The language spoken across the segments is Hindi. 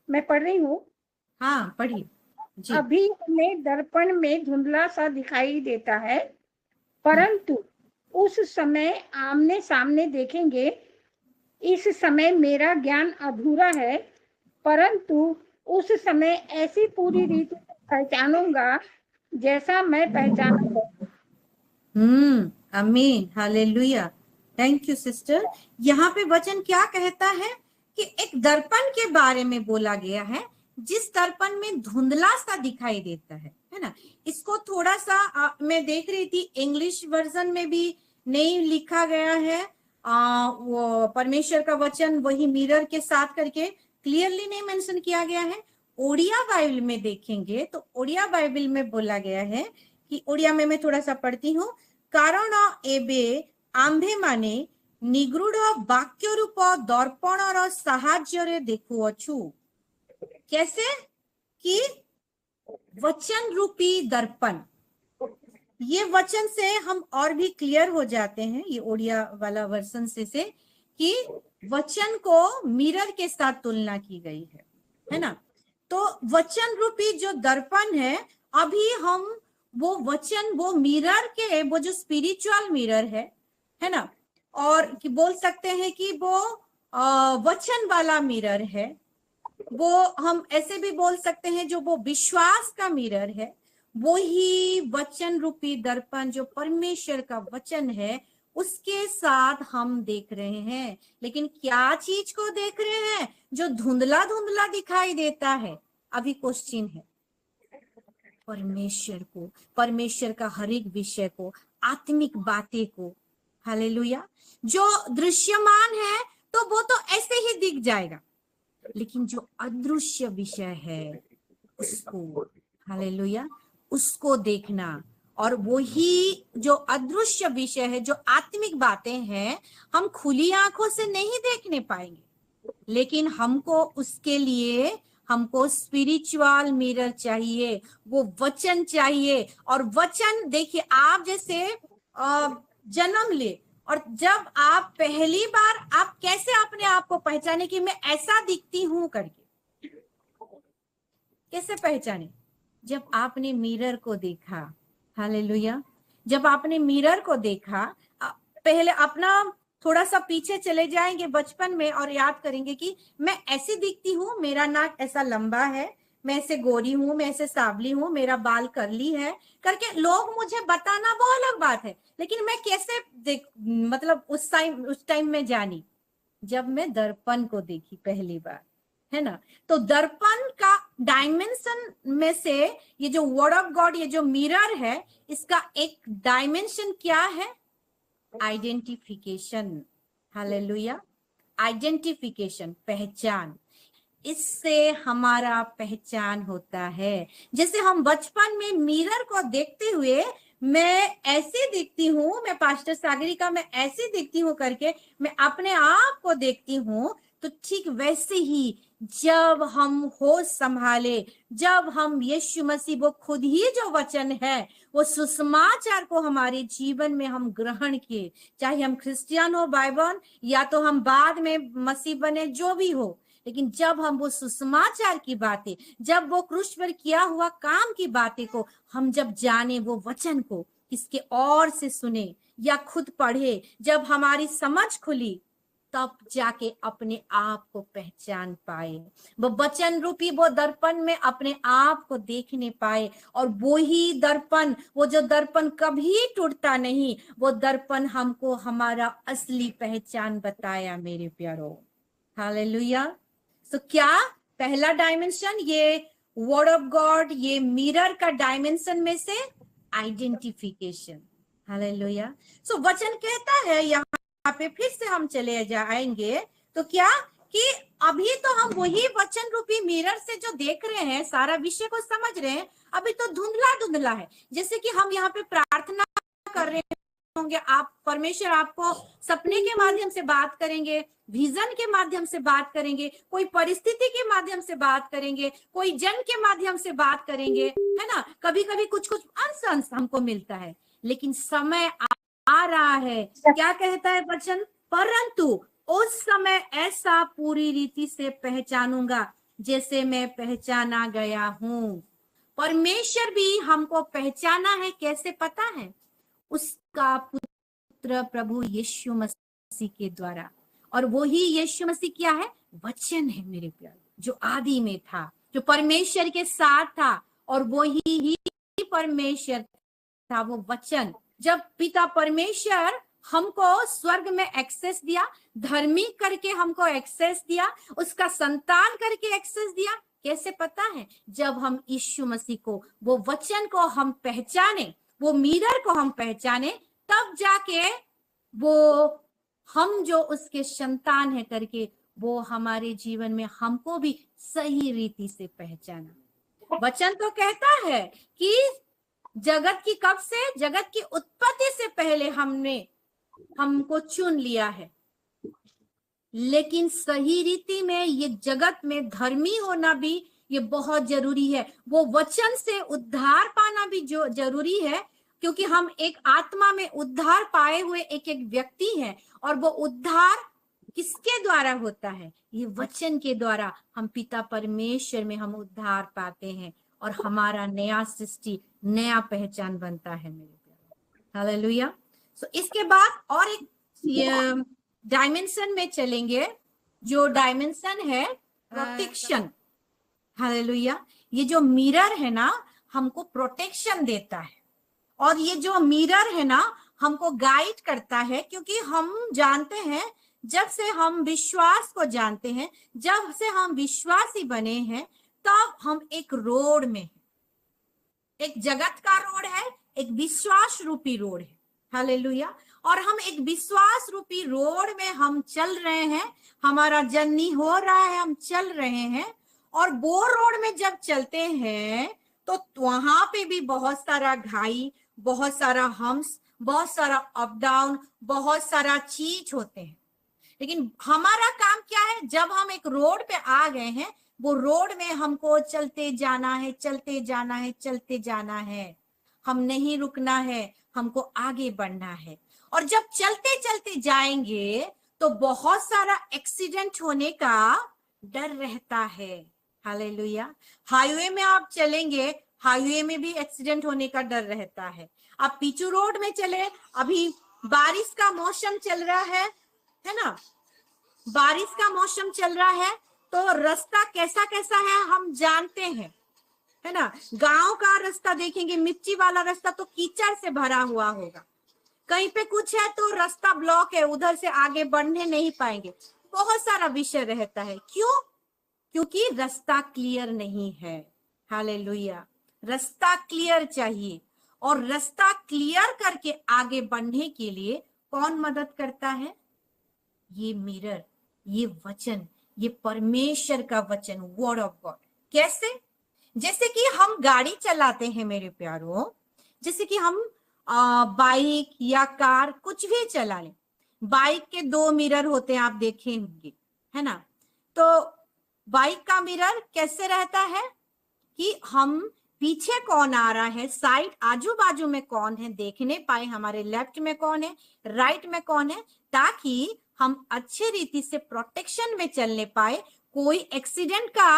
मैं पढ़ रही हूँ। हाँ पढ़िए जी। अभी हमें दर्पण में धुंधला सा दिखाई देता है, परंतु उस समय आमने सामने देखेंगे। इस समय मेरा ज्ञान अधूरा है, परंतु उस समय ऐसी पूरी रीति से पहचानूंगा जैसा मैं पहचाना है। आमीन, हालेलुया। Thank you sister. यहाँ पे वचन क्या कहता है कि एक दर्पण के बारे में बोला गया है, जिस दर्पण में धुंधला सा दिखाई देता है ना। इसको थोड़ा सा मैं देख रही थी, इंग्लिश वर्जन में भी नहीं लिखा गया है। वो परमेश्वर का वचन वही मिरर के साथ करके क्लियरली नहीं मेंशन किया गया है। ओडिया बाइबल में देखेंगे तो ओडिया बाइबल में बोला गया है कि, ओडिया में मैं थोड़ा सा पढ़ती हूँ। कारण एबे आंभे माने निगृढ़ वाक्य रूप दर्पणर साहाଯ୍ୟରେ देखुअछु। कैसे कि वचन रूपी दर्पण, ये वचन से हम और भी क्लियर हो जाते हैं, ये ओडिया वाला वर्जन से कि वचन को मिरर के साथ तुलना की गई है ना। तो वचन रूपी जो दर्पण है, अभी हम वो वचन, वो मिरर के, वो जो स्पिरिचुअल मिरर है ना, और कि बोल सकते हैं कि वो वचन वाला मिरर है। वो हम ऐसे भी बोल सकते हैं जो वो विश्वास का मिरर है। वो ही वचन रूपी दर्पण जो परमेश्वर का वचन है, उसके साथ हम देख रहे हैं। लेकिन क्या चीज को देख रहे हैं? जो धुंधला धुंधला दिखाई देता है। अभी क्वेश्चन है, परमेश्वर को, परमेश्वर का हर एक विषय को, आत्मिक बातें को। हालेलुया। जो दृश्यमान है तो वो तो ऐसे ही दिख जाएगा, लेकिन जो अदृश्य विषय है उसको, हालेलुया, उसको देखना। और वही जो अदृश्य विषय है, जो आत्मिक बातें हैं, हम खुली आंखों से नहीं देखने पाएंगे, लेकिन हमको उसके लिए हमको स्पिरिचुअल मिरर चाहिए, वो वचन चाहिए। और वचन देखिए, आप जैसे जन्म ले, और जब आप पहली बार, आप कैसे अपने आप को पहचाने कि मैं ऐसा दिखती हूं करके, कैसे पहचाने? जब आपने मिरर को देखा। हालेलुया। जब आपने मिरर को देखा, पहले अपना थोड़ा सा पीछे चले जाएंगे बचपन में और याद करेंगे कि मैं ऐसी दिखती हूँ, मेरा नाक ऐसा लंबा है, मैं ऐसे गोरी हूँ, मैं ऐसे सांवली हूँ, मेरा बाल करली है करके लोग मुझे बताना, वो अलग बात है। लेकिन मैं कैसे देख, मतलब उस टाइम में जानी जब मैं दर्पण को देखी पहली बार, है ना। तो दर्पण का डायमेंशन में से ये जो वर्ड ऑफ गॉड, ये जो मिरर है, इसका एक डायमेंशन क्या है? आइडेंटिफिकेशन। हालेलुया। आइडेंटिफिकेशन, पहचान। इससे हमारा पहचान होता है। जैसे हम बचपन में मिरर को देखते हुए, मैं ऐसी दिखती हूँ, मैं पास्टर सागरिका, मैं ऐसी दिखती हूँ करके मैं अपने आप को देखती हूँ, तो ठीक वैसे ही जब हम होश संभाले, जब हम यीशु मसीह, वो खुद ही जो वचन है, वो सुसमाचार को हमारे जीवन में हम ग्रहण किए, चाहे हम क्रिश्चियन हो, बाइबल, या तो हम बाद में मसीह बने, जो भी हो, लेकिन जब हम वो सुसमाचार की बातें, जब वो क्रूस पर किया हुआ काम की बातें को हम जब जाने, वो वचन को किसके और से सुने या खुद पढ़े, जब हमारी समझ खुली, तब जाके अपने आप को पहचान पाए, वो वचन रूपी वो दर्पण में अपने आप को देखने पाए। और वो ही दर्पण, वो जो दर्पण कभी टूटता नहीं, वो दर्पण हमको हमारा असली पहचान बताया मेरे प्यारो। हालेलुया। तो क्या पहला डायमेंशन, ये वर्ड ऑफ गॉड, ये मिरर का डायमेंशन में से आइडेंटिफिकेशन। हालेलुया। सो वचन कहता है यहाँ पे, फिर से हम चले जाएंगे तो क्या कि अभी तो हम वही वचन रूपी मिरर से जो देख रहे हैं, सारा विषय को समझ रहे हैं, अभी तो धुंधला धुंधला है। जैसे कि हम यहाँ पे प्रार्थना कर रहे होंगे, आप, परमेश्वर आपको सपने के माध्यम से बात करेंगे, विजन के माध्यम से बात करेंगे, कोई परिस्थिति के माध्यम से बात करेंगे, कोई जन के माध्यम से बात करेंगे, है ना। कभी कभी कुछ कुछ अंश हमको मिलता है, लेकिन समय आ रहा है, क्या कहता है वचन? परंतु उस समय ऐसा पूरी रीति से पहचानूंगा जैसे मैं पहचाना गया हूँ। परमेश्वर भी हमको पहचाना है, कैसे पता है? उसका पुत्र प्रभु यीशु मसीह के द्वारा। और वो ही यीशु मसीह क्या है? वचन है मेरे प्यारे, जो आदि में था, जो परमेश्वर के साथ था, और वो ही परमेश्वर था, वो वचन। जब पिता परमेश्वर हमको स्वर्ग में एक्सेस दिया, धर्मी करके हमको एक्सेस दिया, उसका संतान करके एक्सेस दिया, कैसे पता है? जब हम यीशु मसीह को, वो वचन को हम पहचाने, वो मिरर को हम पहचाने, तब जाके वो हम जो उसके संतान है करके वो हमारे जीवन में हमको भी सही रीति से पहचाना। वचन तो कहता है कि जगत की, कब से? जगत की उत्पत्ति से पहले हमको चुन लिया है। लेकिन सही रीति में, ये जगत में धर्मी होना भी ये बहुत जरूरी है। वो वचन से उद्धार पाना भी जो जरूरी है, क्योंकि हम एक आत्मा में उद्धार पाए हुए एक एक व्यक्ति हैं, और वो उद्धार किसके द्वारा होता है? ये वचन के द्वारा। हम पिता परमेश्वर में हम उद्धार पाते हैं, और हमारा नया सृष्टि, नया पहचान बनता है मेरे प्यारे। हालेलुया। सो इसके बाद और एक डायमेंशन में चलेंगे, जो डायमेंशन है प्रोटेक्शन। हालेलुया। ये जो मिरर है ना, हमको प्रोटेक्शन देता है, और ये जो मिरर है ना, हमको गाइड करता है। क्योंकि हम जानते हैं, जब से हम विश्वास को जानते हैं, जब से हम विश्वासी बने हैं, तब हम एक रोड में हैं। एक जगत का रोड है, एक विश्वास रूपी रोड है। हालेलुया। और हम एक विश्वास रूपी रोड में हम चल रहे हैं, हमारा जर्नी हो रहा है, हम चल रहे हैं। और वो रोड में जब चलते हैं तो वहां पे भी बहुत सारा घाई, बहुत सारा हम्स, बहुत सारा अप डाउन, बहुत सारा चीज होते हैं। लेकिन हमारा काम क्या है? जब हम एक रोड पे आ गए हैं, वो रोड में हमको चलते जाना है, चलते जाना है, चलते जाना है। हम नहीं रुकना है, हमको आगे बढ़ना है। और जब चलते चलते जाएंगे तो बहुत सारा एक्सीडेंट होने का डर रहता है। हालेलुया। हाईवे में आप चलेंगे, हाईवे में भी एक्सीडेंट होने का डर रहता है। आप पीचू रोड में चले, अभी बारिश का मौसम चल रहा है ना, बारिश का मौसम चल रहा है, तो रास्ता कैसा कैसा है हम जानते हैं, है ना। गांव का रास्ता देखेंगे, मिट्टी वाला रास्ता तो कीचड़ से भरा हुआ होगा। कहीं पे कुछ है तो रास्ता ब्लॉक है, उधर से आगे बढ़ने नहीं पाएंगे। बहुत सारा विषय रहता है। क्यों? क्योंकि रास्ता क्लियर नहीं है। हालेलुया। रास्ता क्लियर चाहिए, और रास्ता क्लियर करके आगे बढ़ने के लिए कौन मदद करता है? ये मिरर, ये वचन, ये परमेश्वर का वचन, वर्ड ऑफ गॉड। कैसे? जैसे कि हम गाड़ी चलाते हैं मेरे प्यारों, जैसे कि हम बाइक या कार कुछ भी चला लें। बाइक के 2 मिरर होते हैं, आप देखे होंगे, है ना। तो बाइक का मिरर कैसे रहता है कि हम पीछे कौन आ रहा है, साइड आजू बाजू में कौन है देखने पाए, हमारे लेफ्ट में कौन है, राइट में कौन है, ताकि हम अच्छे रीति से प्रोटेक्शन में चलने पाए। कोई एक्सीडेंट का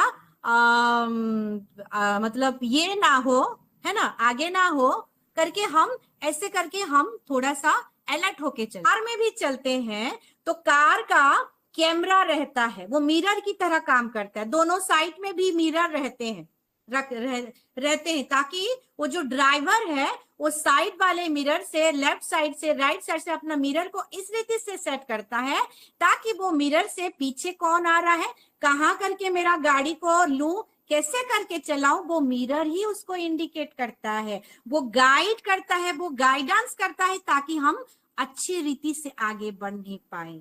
मतलब ये ना हो, है ना, आगे ना हो करके हम ऐसे करके हम थोड़ा सा अलर्ट होके चलते। कार में भी चलते हैं तो कार का कैमरा रहता है, वो मिरर की तरह काम करता है। दोनों साइड में भी मिरर रहते हैं, रहते हैं, ताकि वो जो ड्राइवर है वो साइड वाले मिरर से, लेफ्ट साइड से, राइट साइड से अपना मिरर को इस रीति से सेट करता है, ताकि वो मिरर से पीछे कौन आ रहा है, कहाँ करके मेरा गाड़ी को लूं, कैसे करके चलाऊं, वो मिरर ही उसको इंडिकेट करता है, वो गाइड करता है, वो गाइडेंस करता है, ताकि हम अच्छी रीति से आगे बढ़ने पाए।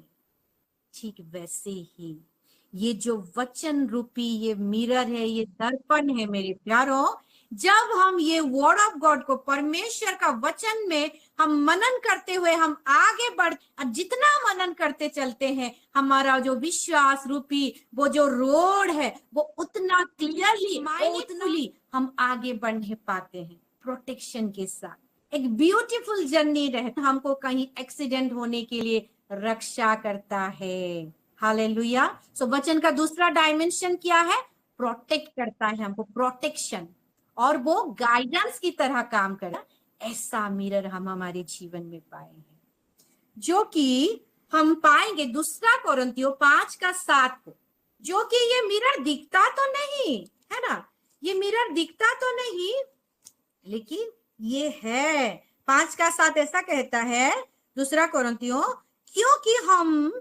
ठीक वैसे ही ये जो वचन रूपी ये मिरर है, ये दर्पण है मेरे प्यारों। जब हम ये वर्ड ऑफ गॉड को, परमेश्वर का वचन में हम मनन करते हुए हम आगे बढ़, जितना मनन करते चलते हैं, हमारा जो विश्वास रूपी वो जो रोड है वो उतना क्लियरली हम आगे बढ़ने पाते हैं प्रोटेक्शन के साथ। एक ब्यूटीफुल जर्नी रहता, हमको कहीं एक्सीडेंट होने के लिए रक्षा करता है। हालेलुया। सो वचन का दूसरा डायमेंशन क्या है? प्रोटेक्ट करता है हमको, प्रोटेक्शन, और वो गाइडेंस की तरह काम करे। ऐसा मिरर हम हमारे जीवन में पाए हैं, जो कि हम पाएंगे दूसरा कोरिन्थियों 5:7 को, जो कि ये मिरर दिखता तो नहीं है ना, ये मिरर दिखता तो नहीं, लेकिन ये है। 5:7 ऐसा कहता है दूसरा कोरिन्थियों, क्योंकि हम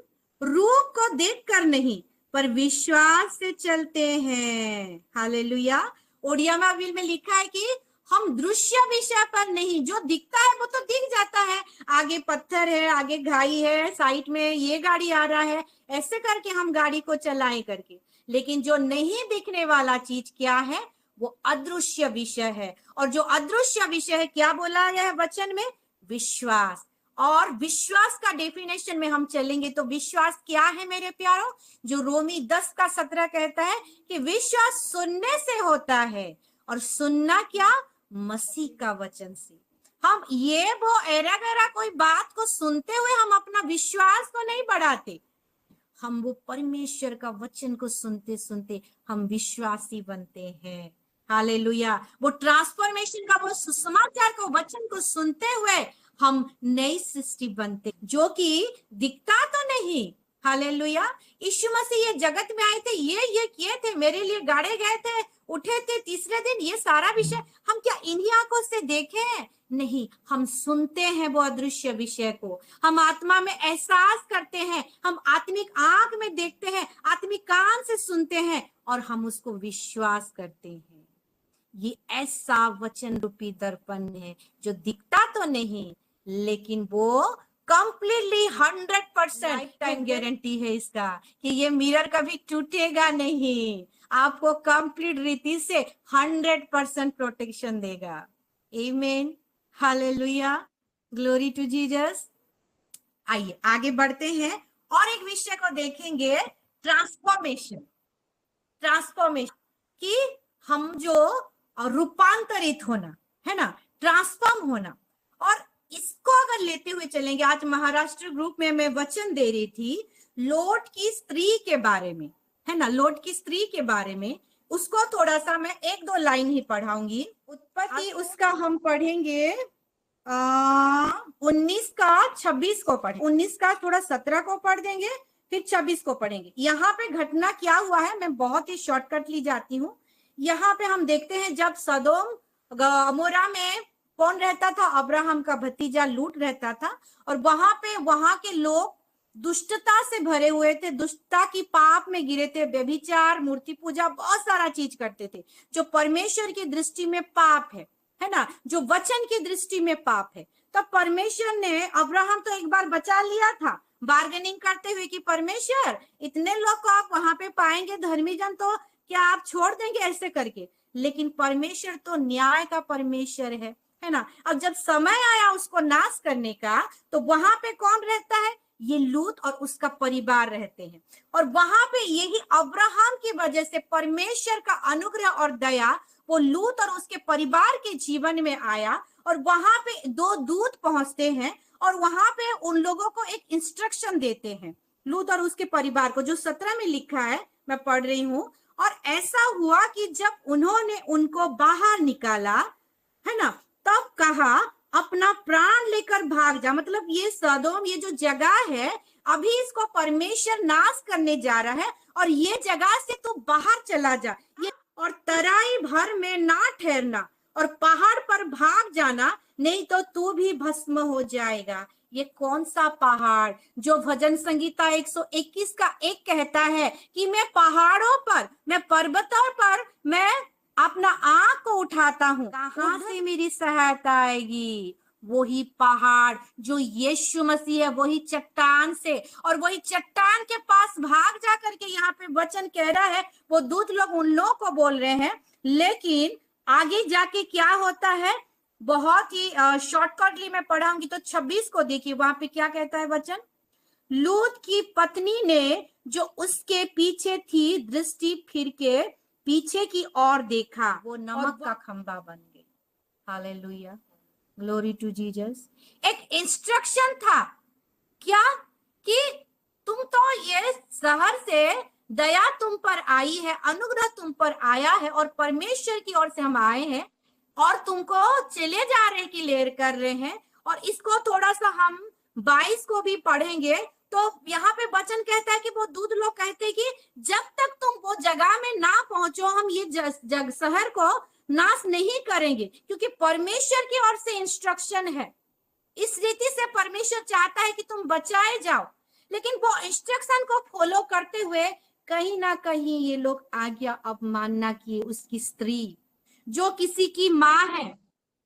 रूप को देखकर नहीं पर विश्वास से चलते हैं। हालेलुया। ओडिया में लिखा है कि हम दृश्य विषय पर नहीं, जो दिखता है वो तो दिख जाता है, आगे पत्थर है, आगे घाई है, साइड में ये गाड़ी आ रहा है, ऐसे करके हम गाड़ी को चलाएं करके, लेकिन जो नहीं दिखने वाला चीज क्या है, वो अदृश्य विषय है। और जो अदृश्य विषय है, क्या बोला गया है वचन में? विश्वास। और विश्वास का डेफिनेशन में हम चलेंगे तो विश्वास क्या है मेरे प्यारों? जो रोमी 10:17 कहता है कि विश्वास सुनने से होता है, और सुनना क्या? मसीह का वचन से। हम ये वो एरा गैरा कोई बात को सुनते हुए हम अपना विश्वास को नहीं बढ़ाते, हम वो परमेश्वर का वचन को सुनते सुनते हम विश्वासी बनते हैं। हालेलुया। वो ट्रांसफॉर्मेशन का वो सुसमाचार को वचन को सुनते हुए हम नई सृष्टि बनते, जो कि दिखता तो नहीं। हालेलुया। यीशु मसीह ये जगत में आए थे, ये किए थे, मेरे लिए गाड़े गए थे, उठे थे तीसरे दिन, ये सारा विषय हम क्या इन्हीं आंखों से देखे हैं? नहीं, हम सुनते हैं वो अदृश्य विषय को, हम आत्मा में एहसास करते हैं, हम आत्मिक आंख में देखते हैं, आत्मिक कान से सुनते हैं, और हम उसको विश्वास करते हैं। ये ऐसा वचन रूपी दर्पण है जो दिखता तो नहीं, लेकिन वो कंप्लीटली 100% लाइफ टाइम गारंटी है इसका कि ये मिरर कभी टूटेगा नहीं, आपको कंप्लीट रीति से 100% प्रोटेक्शन देगा। आमीन। हालेलुया। Glory to Jesus. आइए आगे बढ़ते हैं और एक विषय को देखेंगे, ट्रांसफॉर्मेशन। ट्रांसफॉर्मेशन कि हम जो रूपांतरित होना है ना, ट्रांसफॉर्म होना। और इसको अगर लेते हुए चलेंगे, आज महाराष्ट्र ग्रुप में मैं वचन दे रही थी लोट की स्त्री के बारे में, है ना, लोट की स्त्री के बारे में। उसको थोड़ा सा मैं 1-2 लाइन ही पढ़ाऊंगी। उत्पत्ति उसका हम पढ़ेंगे 19 का 26 को पढ़ें, 19 का थोड़ा 17 को पढ़ देंगे, फिर 26 को पढ़ेंगे। यहाँ पे घटना क्या हुआ है, मैं बहुत ही शॉर्टकट ली जाती हूँ। यहाँ पे हम देखते हैं जब सदोम गमोरा में कौन रहता था? अब्राहम का भतीजा लूट रहता था, और वहां पे वहां के लोग दुष्टता से भरे हुए थे, दुष्टता की पाप में गिरे थे, व्यभिचार, मूर्ति पूजा, बहुत सारा चीज करते थे जो परमेश्वर की दृष्टि में पाप है ना, जो वचन की दृष्टि में पाप है। तो परमेश्वर ने, अब्राहम तो एक बार बचा लिया था बार्गेनिंग करते हुए कि परमेश्वर इतने लोग को आप वहां पे पाएंगे धर्मी जन, तो क्या आप छोड़ देंगे ऐसे करके? लेकिन परमेश्वर तो न्याय का परमेश्वर है ना। अब जब समय आया उसको नाश करने का, तो वहां पे कौन रहता है? ये लूत और उसका परिवार रहते हैं। और वहां पे यही अब्राहम की वजह से परमेश्वर का अनुग्रह और दया वो लूत और उसके परिवार के जीवन में आया, और वहां पे 2 दूत पहुंचते हैं और वहां पे उन लोगों को एक इंस्ट्रक्शन देते हैं, लूत और उसके परिवार को, जो 17 में लिखा है, मैं पढ़ रही हूँ। और ऐसा हुआ कि जब उन्होंने उनको बाहर निकाला, है ना, तब कहा अपना प्राण लेकर भाग जा। मतलब ये सदोम, ये जो जगह है, अभी इसको परमेश्वर नाश करने जा रहा है, और ये जगह से तू बाहर चला जा, ये और तराई भर में ना ठहरना, और पहाड़ पर भाग जाना, नहीं तो तू भी भस्म हो जाएगा। ये कौन सा पहाड़? जो भजन संगीता 121 का 1 कहता है कि मैं पहाड़ों पर, मैं पर्वतों पर मैं अपना आंख को उठाता हूँ, कहां से मेरी सहायता आएगी? वही पहाड़ जो यीशु मसीह है, वही चट्टान से, और वही चट्टान के पास भाग जा करके यहाँ पे वचन कह रहा है, वो दूत लोग उन लोगों को बोल रहे हैं। लेकिन आगे जाके क्या होता है, बहुत ही शॉर्टकटली मैं पढ़ाऊंगी, तो 26 को देखिए, वहां पे क्या कहता है वचन। लूत की पत्नी ने जो उसके पीछे थी, दृष्टि फिर के पीछे की ओर देखा, वो नमक का खंबा बन गई। हालेलुया। Glory to Jesus. एक इंस्ट्रक्शन था क्या कि तुम तो ये शहर से दया तुम पर आई है, अनुग्रह तुम पर आया है, और परमेश्वर की ओर से हम आए हैं और तुमको चले जा रहे की लेर कर रहे हैं। और इसको थोड़ा सा हम 22 को भी पढ़ेंगे तो यहाँ पे वचन कहता है कि वो दूत लोग कहते हैं कि जब तक तुम वो जगह में ना पहुंचो हम ये जग शहर को नाश नहीं करेंगे, क्योंकि परमेश्वर की ओर से इंस्ट्रक्शन है। इस रीति से परमेश्वर चाहता है कि तुम बचाए जाओ, लेकिन वो इंस्ट्रक्शन को फॉलो करते हुए कहीं ना कहीं ये लोग आज्ञा अवमानना किए। उसकी स्त्री जो किसी की माँ है,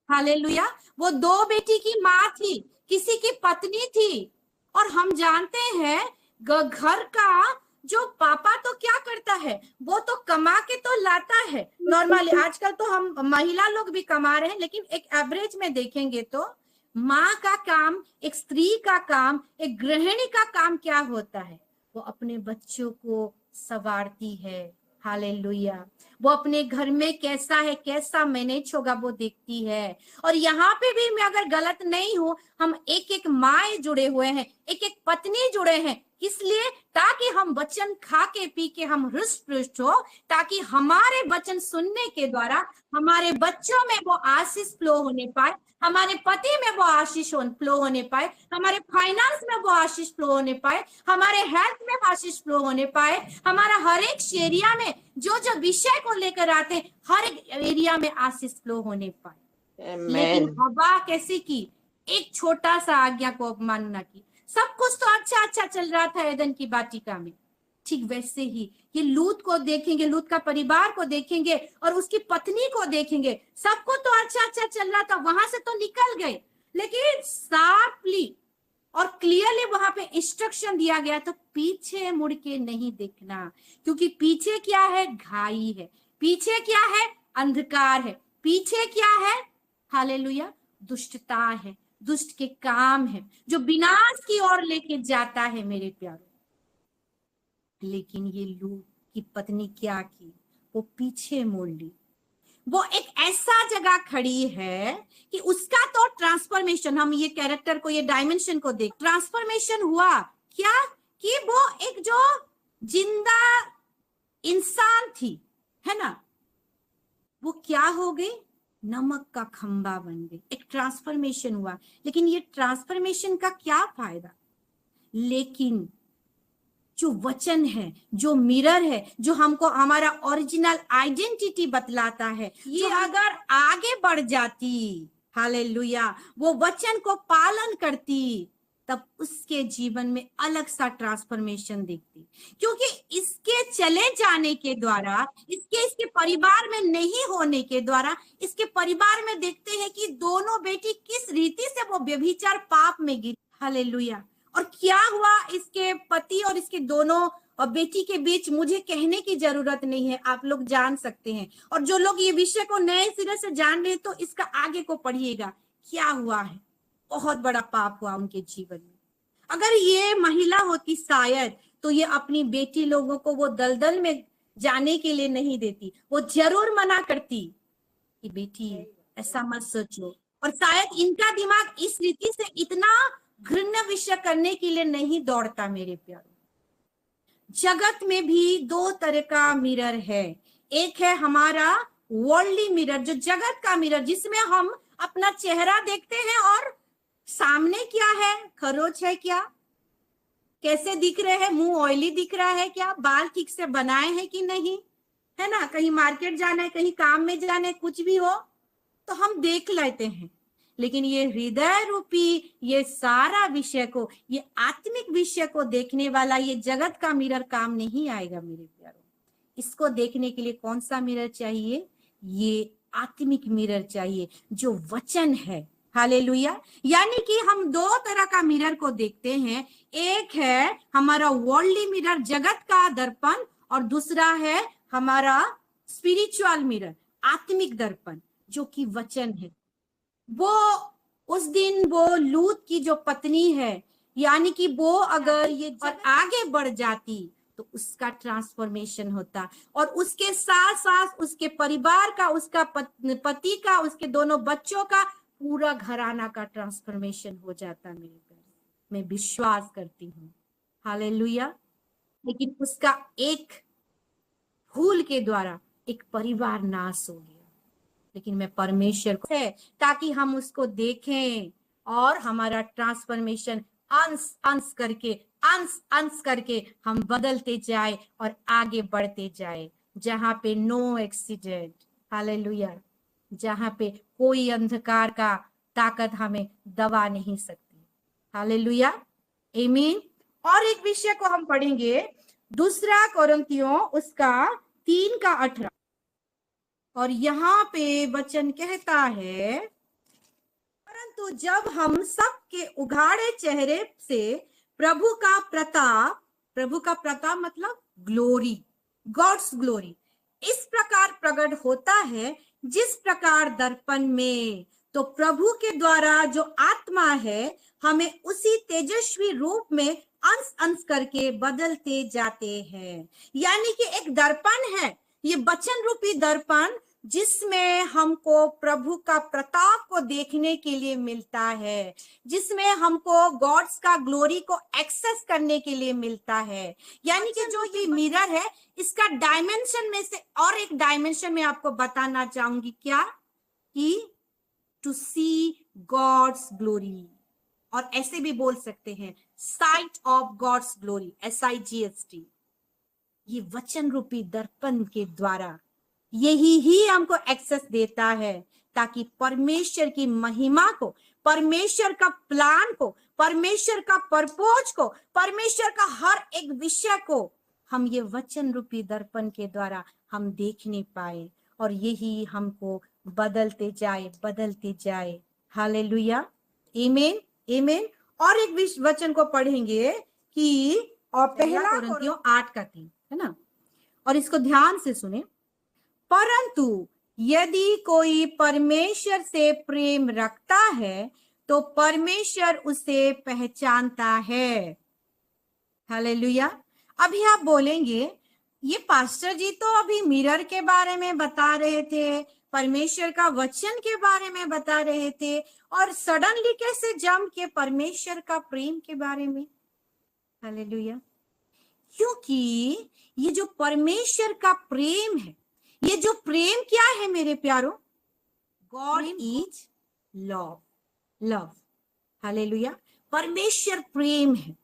हालेलुया, वो 2 बेटी की माँ थी, किसी की पत्नी थी। और हम जानते हैं घर का जो पापा तो क्या करता है, वो तो कमा के तो लाता है। नॉर्मली आजकल तो हम महिला लोग भी कमा रहे हैं, लेकिन एक एवरेज में देखेंगे तो माँ का काम, एक स्त्री का काम, एक गृहिणी का काम क्या होता है? वो अपने बच्चों को संवारती है, हालेलुया। वो अपने घर में कैसा है, कैसा मैनेज होगा वो देखती है। और यहाँ पे भी मैं अगर गलत नहीं हूं, हम एक एक माँ जुड़े हुए हैं, एक एक पत्नी जुड़े हैं, इसलिए ताकि हम वचन खा के पी के हम हृष्ट पुष्ट हो, ताकि हमारे वचन सुनने के द्वारा हमारे बच्चों में वो आशीष फ्लो होने पाए, हमारे पति में वो आशीष फ्लो होने पाए, हमारे फाइनेंस में वो आशीष फ्लो होने पाए, हमारे हेल्थ में आशीष फ्लो होने पाए, हमारा हर एक एरिया में जो जो विषय को लेकर आते हर एक एरिया में आशीष फ्लो होने पाए। लेकिन हवा कैसी की? एक छोटा सा आज्ञा को अवमानना की। सब कुछ तो अच्छा अच्छा चल रहा था एदन की वाटिका में, ठीक वैसे ही ये लूत को देखेंगे, लूत का परिवार को देखेंगे और उसकी पत्नी को देखेंगे, सबको तो अच्छा अच्छा चल रहा था, वहां से तो निकल गए, लेकिन शार्पली और क्लियरली वहां पे इंस्ट्रक्शन दिया गया तो पीछे मुड़ के नहीं देखना, क्योंकि पीछे क्या है? घाई है, पीछे क्या है? अंधकार है, पीछे क्या है? हालेलुया, दुष्टता है, दुष्ट के काम है जो विनाश की ओर लेके जाता है मेरे प्यारों। लेकिन ये लूत की पत्नी क्या की? वो पीछे मोड़ ली। वो एक ऐसा जगह खड़ी है कि उसका तो ट्रांसफॉर्मेशन, हम ये कैरेक्टर को, ये डायमेंशन को देख, ट्रांसफॉर्मेशन हुआ क्या कि वो एक जो जिंदा इंसान थी, है ना, वो क्या हो गई? नमक का खंबा बन गई। एक ट्रांसफॉर्मेशन हुआ। लेकिन ये ट्रांसफॉर्मेशन का क्या फायदा? लेकिन जो वचन है, जो मिरर है, जो हमको हमारा ओरिजिनल आइडेंटिटी बतलाता है, ये अगर आगे बढ़ जाती, हालेलुया, वो वचन को पालन करती, तब उसके जीवन में अलग सा ट्रांसफॉर्मेशन दिखती। क्योंकि इसके चले जाने के द्वारा, इसके परिवार में नहीं होने के द्वारा, इसके परिवार में देखते हैं कि दोनों बेटी किस रीति से वो व्यभिचार पाप में गिरी। हालेलुया। और क्या हुआ इसके पति और इसके दोनों और बेटी के बीच, मुझे कहने की जरूरत नहीं है, आप लोग जान सकते हैं। और जो लोग ये विषय को नए सिरे से जान रहे हैं तो इसका आगे को पढ़िएगा, क्या हुआ है। बहुत बड़ा पाप हुआ उनके जीवन में। अगर ये महिला होती शायद, तो ये अपनी बेटी लोगों को वो दलदल में जाने के लिए नहीं देती, वो जरूर मना करती कि बेटी ऐसा मत सोचो। और शायद इनका दिमाग इस रीति से इतना घृण्य विषय करने के लिए नहीं दौड़ता। मेरे प्यारों, जगत में भी 2 तरह का मिरर है। एक है हमारा वर्ल्डली मिरर, जो जगत का मिरर, जिसमें हम अपना चेहरा देखते हैं और सामने क्या है, खरोच है क्या, कैसे दिख रहे हैं, मुंह ऑयली दिख रहा है क्या, बाल ठीक से बनाए हैं कि नहीं, है ना, कहीं मार्केट जाना है, कहीं काम में जाना है, कुछ भी हो तो हम देख लेते हैं। लेकिन ये हृदय रूपी ये सारा विषय को, ये आत्मिक विषय को देखने वाला ये जगत का मिरर काम नहीं आएगा मेरे प्यारों। इसको देखने के लिए कौन सा मिरर चाहिए? ये आत्मिक मिरर चाहिए जो वचन है। हालेलुया। यानी कि हम 2 तरह का मिरर को देखते हैं। एक है हमारा वर्ल्डली मिरर, जगत का दर्पण, और दूसरा है हमारा स्पिरिचुअल मिरर, आत्मिक दर्पण, जो कि वचन है। वो उस दिन वो लूत की जो पत्नी है, यानी कि वो अगर ये आगे बढ़ जाती तो उसका ट्रांसफॉर्मेशन होता, और उसके साथ साथ उसके परिवार का, उसका पति का, उसके दोनों बच्चों का, पूरा घराना का ट्रांसफॉर्मेशन हो जाता। मेरे प्यारे, मैं विश्वास करती हूँ। हालेलुया। लेकिन उसका एक भूल के द्वारा एक परिवार नाश हो गया। लेकिन मैं परमेश्वर को है ताकि हम उसको देखें और हमारा ट्रांसफॉर्मेशन अंश अंश करके हम बदलते जाए और आगे बढ़ते जाए, जहां पे नो एक्सीडेंट, हालेलुया, जहां पे कोई अंधकार का ताकत हमें दबा नहीं सकती, हालेलुया, आमीन। और एक विषय को हम पढ़ेंगे, दूसरा कोरिन्थियों उसका 3:18, और यहाँ पे वचन कहता है, परंतु जब हम सबके उघाड़े चेहरे से प्रभु का प्रताप मतलब ग्लोरी, गॉड्स ग्लोरी, इस प्रकार प्रकट होता है जिस प्रकार दर्पण में, तो प्रभु के द्वारा जो आत्मा है हमें उसी तेजस्वी रूप में अंश अंश करके बदलते जाते हैं। यानी कि एक दर्पण है, ये वचन रूपी दर्पण, जिसमें हमको प्रभु का प्रताप को देखने के लिए मिलता है, जिसमें हमको गॉड्स का ग्लोरी को एक्सेस करने के लिए मिलता है। यानी कि जो ये मिरर है, इसका डायमेंशन में से और एक डायमेंशन में आपको बताना चाहूंगी, क्या कि टू सी गॉड्स ग्लोरी, और ऐसे भी बोल सकते हैं sight of God's glory, SIGHT। ये वचन रूपी दर्पण के द्वारा यही ही हमको एक्सेस देता है, ताकि परमेश्वर की महिमा को, परमेश्वर का प्लान को, परमेश्वर का परपोज को, परमेश्वर का हर एक विषय को हम ये वचन रूपी दर्पण के द्वारा हम देखने पाए, और यही हमको बदलते जाए। हालेलुया, आमीन, आमीन। और एक वचन को पढ़ेंगे कि, और पहला कोरिन्थियों 8:3 है ना, और इसको ध्यान से सुने, परंतु यदि कोई परमेश्वर से प्रेम रखता है तो परमेश्वर उसे पहचानता है। हालेलुया। अभी आप बोलेंगे, ये पास्टर जी तो अभी मिरर के बारे में बता रहे थे, परमेश्वर का वचन के बारे में बता रहे थे, और सडनली कैसे जम के परमेश्वर का प्रेम के बारे में। हालेलुया। क्योंकि ये जो परमेश्वर का प्रेम है, ये जो प्रेम क्या है मेरे प्यारो, गॉड इज लव। हालेलुया। परमेश्वर प्रेम है,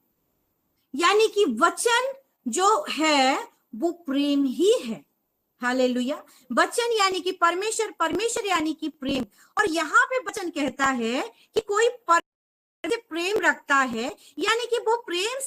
यानी कि वचन जो है वो प्रेम ही है। हालेलुया। वचन यानी कि परमेश्वर, परमेश्वर यानी कि प्रेम। और यहाँ पे वचन कहता है कि कोई प्रेम रखता है, यानी कि वो प्रेम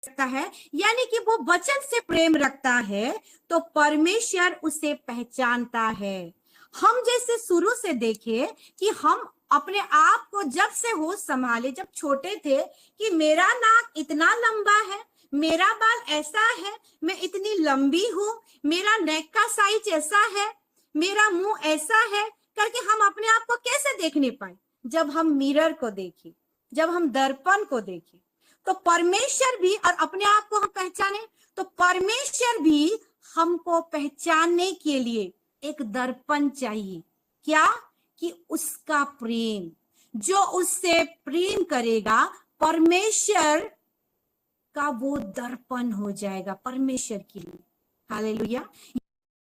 रखता है, यानी कि वो वचन से प्रेम रखता है, तो परमेश्वर उसे पहचानता है। हम जैसे शुरू से देखे कि हम अपने आप को जब से होश संभाले, जब छोटे थे, कि मेरा नाक इतना लंबा है, मेरा बाल ऐसा है, मैं इतनी लंबी हूं, मेरा नेक का साइज ऐसा है, मेरा मुंह ऐसा है, करके हम अपने आप को कैसे देखने पाए? जब हम मिरर को देखे, जब हम दर्पण को देखे, तो परमेश्वर भी, और अपने आप को हम पहचाने, तो परमेश्वर भी हमको पहचानने के लिए एक दर्पण चाहिए। क्या? कि उसका प्रेम, जो उससे प्रेम करेगा, परमेश्वर का वो दर्पण हो जाएगा परमेश्वर के लिए। हालेलुया।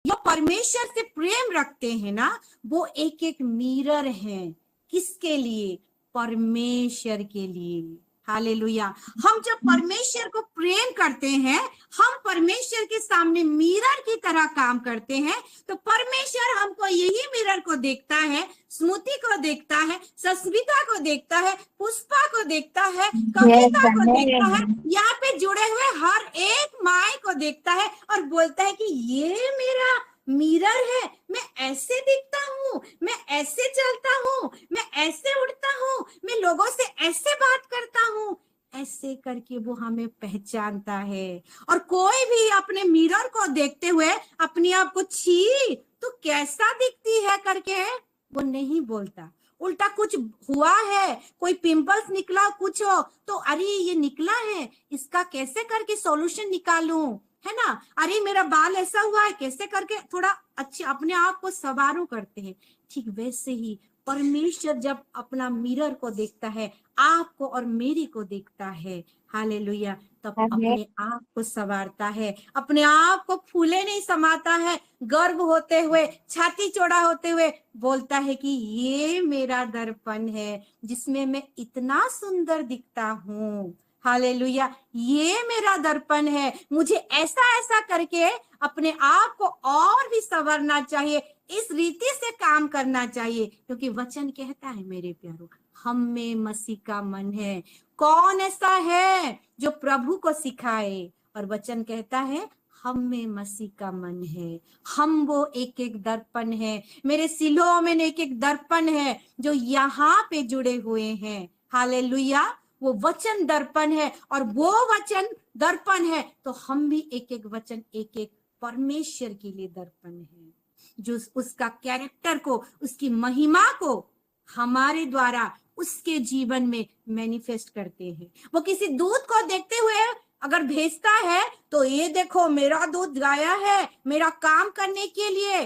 जो परमेश्वर से प्रेम रखते हैं ना, वो एक एक मिरर हैं। किसके लिए? परमेश्वर के लिए। हालेलुया। हम जब परमेश्वर को प्रेम करते हैं, हम परमेश्वर के सामने मिरर की तरह काम करते हैं, तो परमेश्वर हमको यही मिरर को देखता है, स्मृति को देखता है, सस्मिता को देखता है, पुष्पा को देखता है, कविता को देखता है, यहाँ पे जुड़े हुए हर एक माई को देखता है, और बोलता है कि ये मेरा मिरर है, मैं ऐसे दिखता हूँ, मैं ऐसे चलता हूँ, मैं ऐसे उड़ता हूँ, मैं लोगों से ऐसे बात करता हूँ। ऐसे करके वो हमें पहचानता है। और कोई भी अपने मिरर को देखते हुए अपने आप को छी तो कैसा दिखती है करके वो नहीं बोलता। उल्टा कुछ हुआ है, कोई पिंपल्स निकला, कुछ हो तो अरे ये निकला है, इसका कैसे करके सॉल्यूशन निकालूं, है ना, अरे मेरा बाल ऐसा हुआ है, कैसे करके थोड़ा अच्छे अपने आप को संवारो करते हैं। ठीक वैसे ही परमेश्वर जब अपना मिरर को देखता है, आपको और मेरी को देखता है, हालेलुया, तब अपने आप को संवारता है, अपने आप को फूले नहीं समाता है, गर्व होते हुए, छाती चौड़ा होते हुए बोलता है कि ये मेरा दर्पण है जिसमें मैं इतना सुंदर दिखता हूँ, हालेलुया, ये मेरा दर्पण है, मुझे ऐसा ऐसा करके अपने आप को और भी संवरना चाहिए, इस रीति से काम करना चाहिए, क्योंकि वचन कहता है मेरे प्यारो, हम में मसीह का मन है। कौन ऐसा है जो प्रभु को सिखाए? और वचन कहता है हम में मसीह का मन है, हम वो एक एक दर्पण है, मेरे सिलों में एक एक दर्पण है जो यहाँ पे जुड़े हुए हैं, हालेलुया, वो वचन दर्पण है, और वो वचन दर्पण है तो हम भी एक एक वचन एक एक परमेश्वर के लिए दर्पण है, जो उसका कैरेक्टर को, उसकी महिमा को हमारे द्वारा उसके जीवन में मैनिफेस्ट करते हैं। वो किसी दूत को देखते हुए अगर भेजता है तो ये देखो मेरा दूत गाया है मेरा काम करने के लिए,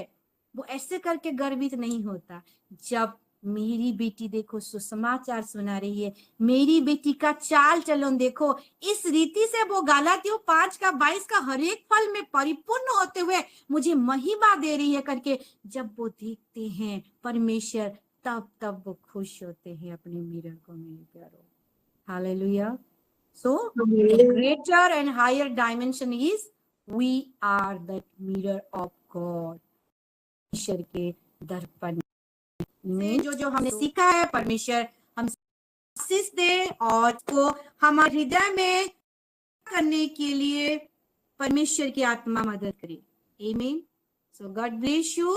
वो ऐसे करके गर्वित नहीं होता। जब मेरी बेटी देखो सुसमाचार सुना रही है, मेरी बेटी का चाल चलन देखो, इस रीति से वो गलातियों 5:22 का हर एक फल में परिपूर्ण होते हुए मुझे महिमा दे रही है करके जब वो देखते हैं परमेश्वर, तब वो खुश होते हैं अपने मिरर को, मेरे प्यारो, hallelujah. So the greater and higher dimension is we are the mirror of God, परमेश्वर के दर्पण में जो हमने सीखा है, परमेश्वर हम आशीष दे और को हमारे हृदय में करने के लिए परमेश्वर की आत्मा मदद करे। Amen. So God bless you.